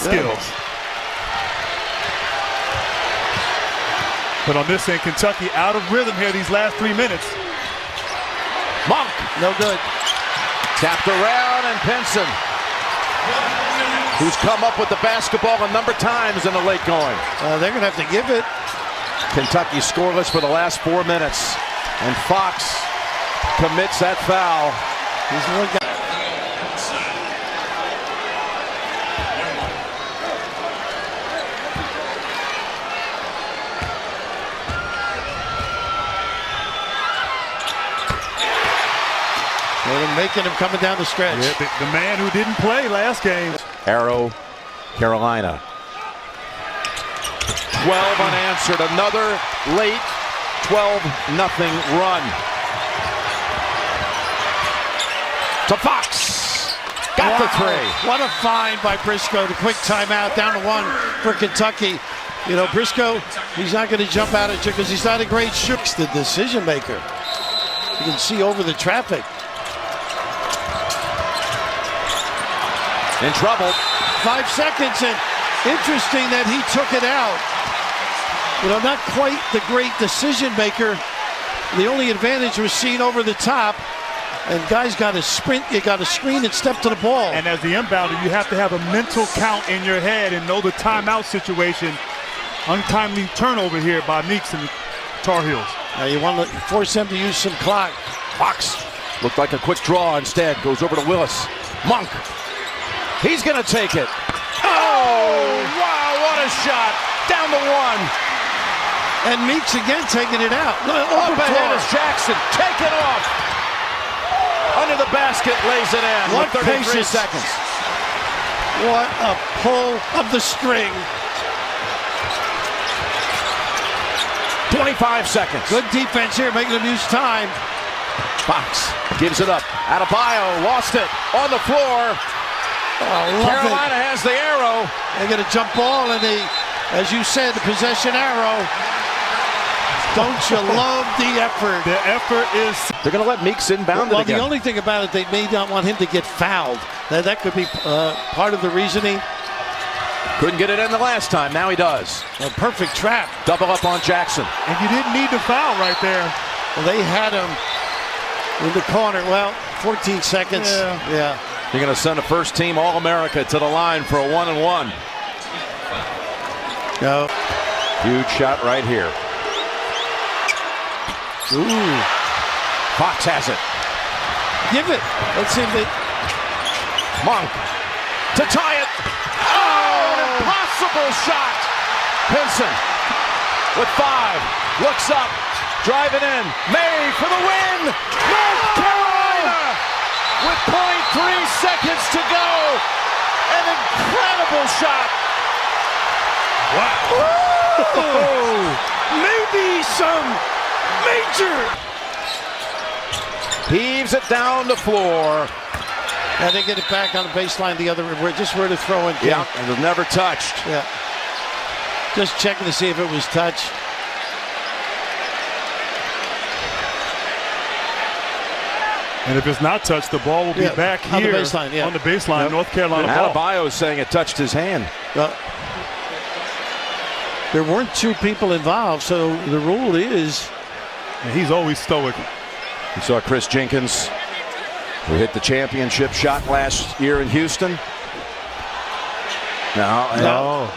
skills. But on this end, Kentucky out of rhythm here these last 3 minutes. Monk. No good. Tapped around, and Pinson, who's come up with the basketball a number of times in the late going. They're going to have to give it. Kentucky scoreless for the last 4 minutes. And Fox commits that foul. He's the one guy. They're making him coming down the stretch. Yeah, the man who didn't play last game. Arrow, Carolina. 12 unanswered. Another late 12-0 run. To Fox. Got the three. What a find by Briscoe. The quick timeout down to 1 for Kentucky. You know, Briscoe, he's not going to jump out at you because he's not a great shooter. The decision maker. You can see over the traffic. In trouble. 5 seconds, and interesting that he took it out. You know, not quite the great decision maker. The only advantage was seen over the top, and guys got to sprint, you got to screen and step to the ball. And as the inbounder, you have to have a mental count in your head and know the timeout situation. Untimely turnover here by Meeks and the Tar Heels. Now you want to force them to use some clock. Fox looked like a quick draw instead. Goes over to Willis. Monk. He's going to take it. Oh, wow, what a shot. Down to 1. And Meeks again taking it out. Up ahead is Jackson. Take it off. Under the basket, lays it in. What 33 patience. seconds. What a pull of the string. 25 seconds. Good defense here, making them use time. Fox gives it up. Adebayo lost it on the floor. Carolina has the arrow. They get a jump ball, and they, as you said, the possession arrow. Don't you love the effort? The effort is... They're going to let Meeks inbound it again. The only thing about it, they may not want him to get fouled. That could be part of the reasoning. Couldn't get it in the last time. Now he does. A perfect trap. Double up on Jackson. And you didn't need the foul right there. Well, they had him in the corner. Well, 14 seconds. Yeah. You're going to send a first-team All-America to the line for a 1-and-1. No. Huge shot right here. Ooh. Fox has it. Give it. Let's see if it. Monk to tie it. Oh, an impossible shot. Pinson with 5. Looks up. Driving in. May for the win. North Carolina with 0.3 seconds to go. An incredible shot. Wow. Maybe some major. Heaves it down the floor. And they get it back on the baseline the other way. Just where to throw in. Yeah, and it was never touched. Yeah. Just checking to see if it was touched. And if it's not touched, the ball will be back here on the baseline. On the baseline, North Carolina ball. Adebayo is saying it touched his hand. There weren't 2 people involved, so the rule is. And he's always stoic. You saw Chris Jenkins, who hit the championship shot last year in Houston. No.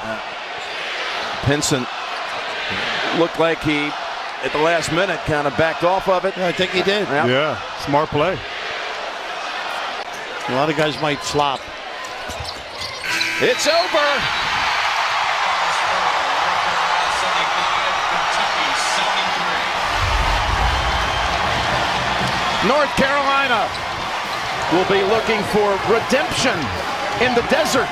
Pinson looked like he, at the last minute, kind of backed off of it. I think he did. Yeah, smart play. A lot of guys might flop. It's over. North Carolina will be looking for redemption in the desert.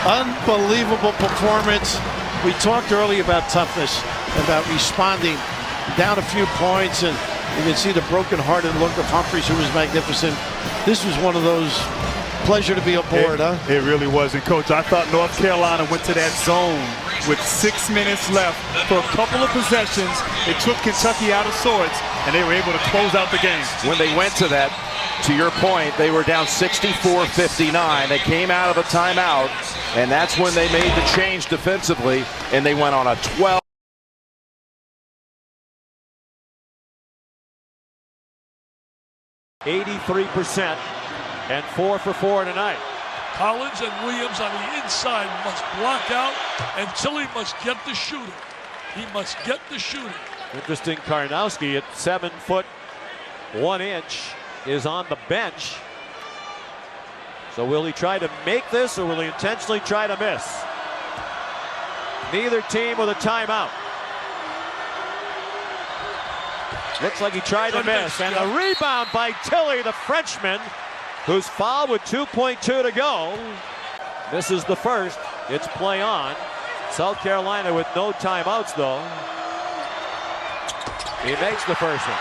Unbelievable performance. We talked earlier about toughness, about responding down a few points, and you can see the broken-hearted look of Humphries, who was magnificent. This was one of those pleasure to be aboard, huh? It really was. And, Coach, I thought North Carolina went to that zone with 6 minutes left for a couple of possessions. It took Kentucky out of sorts, and they were able to close out the game. When they went to that to your point, they were down 64-59. They came out of a timeout, and that's when they made the change defensively, and they went on a 12. %83% and 4 for 4 tonight. Collins and Williams on the inside must block out, and Tilly must get the shooter. He must get the shooter. Interesting, Karnowski at 7 foot 1 inch is on the bench. So will he try to make this, or will he intentionally try to miss? Neither team with a timeout. Looks like he tried to miss, and the rebound by Tilly, the Frenchman, who's fouled with 2.2 to go. This is the first. It's play on. South Carolina with no timeouts, though. He makes the first one.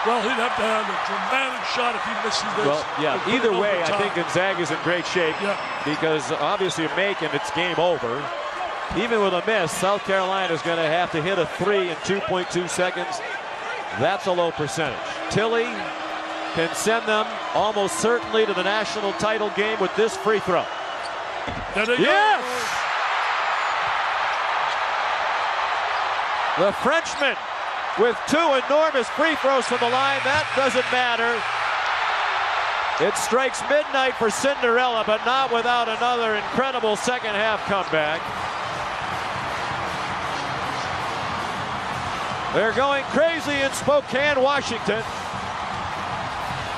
Well, he'd have to have a dramatic shot if he misses this. Well, yeah, either way, I think Gonzaga's in great shape, because obviously a make and it's game over. Even with a miss, South Carolina is going to have to hit a 3 in 2.2 seconds. That's a low percentage. Tilly can send them almost certainly to the national title game with this free throw. Yes! The Frenchman with 2 enormous free throws from the line. That doesn't matter. It strikes midnight for Cinderella, but not without another incredible second half comeback. They're going crazy in Spokane, Washington.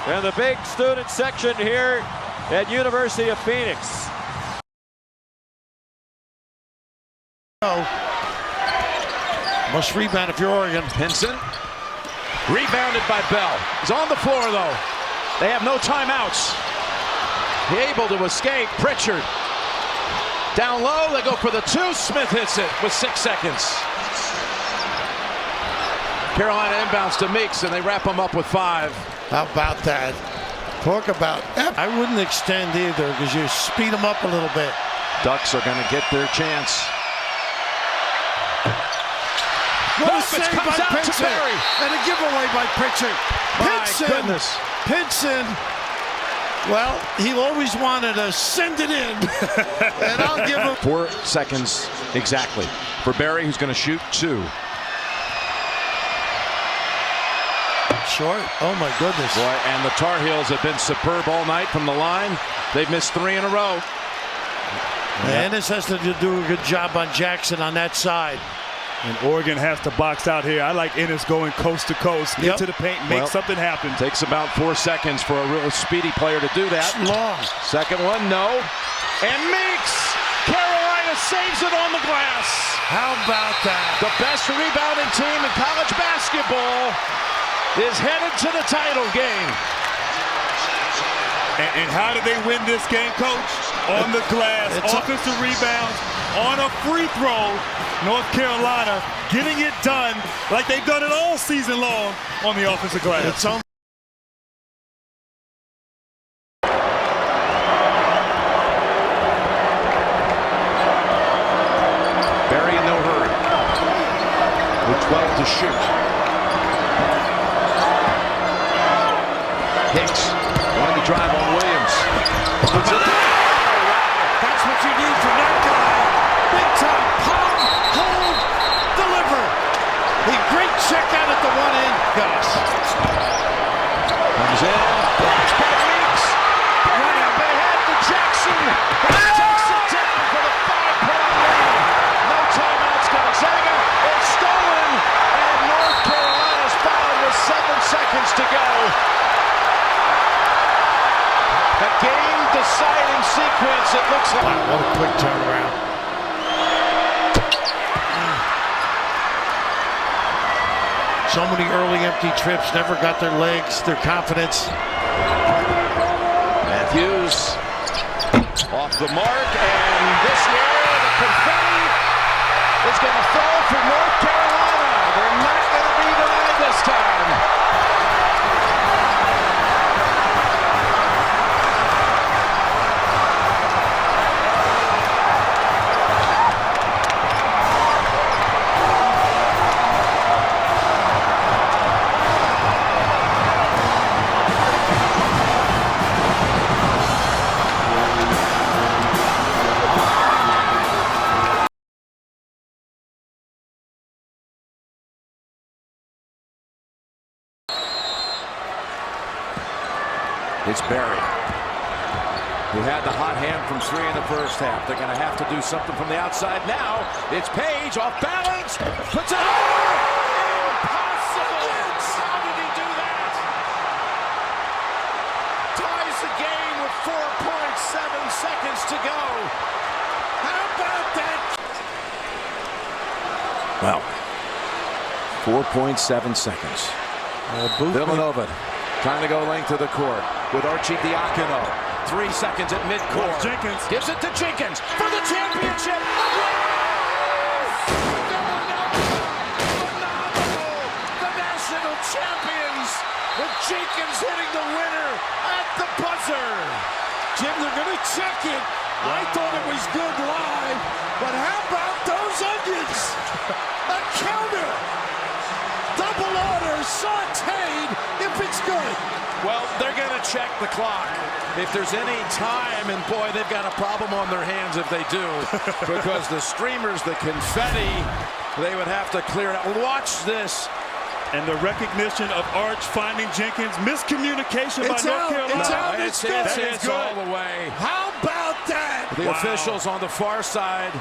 And the big student section here at University of Phoenix. Must rebound if you're Oregon. Pinson, rebounded by Bell. He's on the floor, though. They have no timeouts. Able to escape. Pritchard. Down low, they go for the 2. Smith hits it with 6 seconds. Carolina inbounds to Meeks, and they wrap him up with 5. How about that? Talk about. I wouldn't extend either, because you speed them up a little bit. Ducks are going to get their chance. What a save by Pinson. And a giveaway by Pritchard. My goodness. Pinson. Well, he always wanted to send it in. And I'll give him 4 seconds exactly for Barry, who's going to shoot 2. Short. Oh my goodness. Boy, and the Tar Heels have been superb all night from the line. They've missed 3 in a row. And this has to do a good job on Jackson on that side. And Oregon has to box out here. I like Ennis going coast to coast, get to the paint, make something happen. Takes about 4 seconds for a real speedy player to do that. It's long. Second one, no. And Meeks! Carolina saves it on the glass. How about that? The best rebounding team in college basketball is headed to the title game. And how did they win this game, Coach? On the glass, offensive rebounds, on a free throw. North Carolina getting it done like they've done it all season long on the offensive glass. It's on. Barry in no hurry. With 12 to shoot. Hicks wanting to drive on Williams. Puts it up. That's what you need from that guy. Big time pop, hold, deliver. A great check out at the 1 end. Gosh. Comes in. Blocked by Meeks. Right up ahead to Jackson. And takes it down for the 5-point lead. No timeouts. Gonzaga. It's stolen. And North Carolina's fouled with 7 seconds to go. A game-deciding sequence, it looks like. Wow, what a quick turnaround. So many early empty trips, never got their legs, their confidence. Matthews off the mark, and this year the confetti is going to fall for North Carolina. They're not going to be denied this time. It's Barry, who had the hot hand from 3 in the first half. They're going to have to do something from the outside now. It's Page off balance, puts it over. Impossible! How did he do that? Ties the game with 4.7 seconds to go. How about that? Well, 4.7 seconds. Villanova trying to go length of the court with Archie Diacono. 3 seconds at midcourt. Jenkins gives it to Jenkins for the championship. Yes! Phenomenal! The national champions with Jenkins hitting the winner at the buzzer. Jim, they're going to check it. I thought it was good live, but how about those onions? A counter. Double order, sauteed, if it's good. Well, they're going to check the clock if there's any time, and boy, they've got a problem on their hands if they do, because the streamers, the confetti, they would have to clear it out. Watch this. and the recognition of Arch finding Jenkins. Miscommunication by North Carolina. It's all the way. How about that? The officials on the far side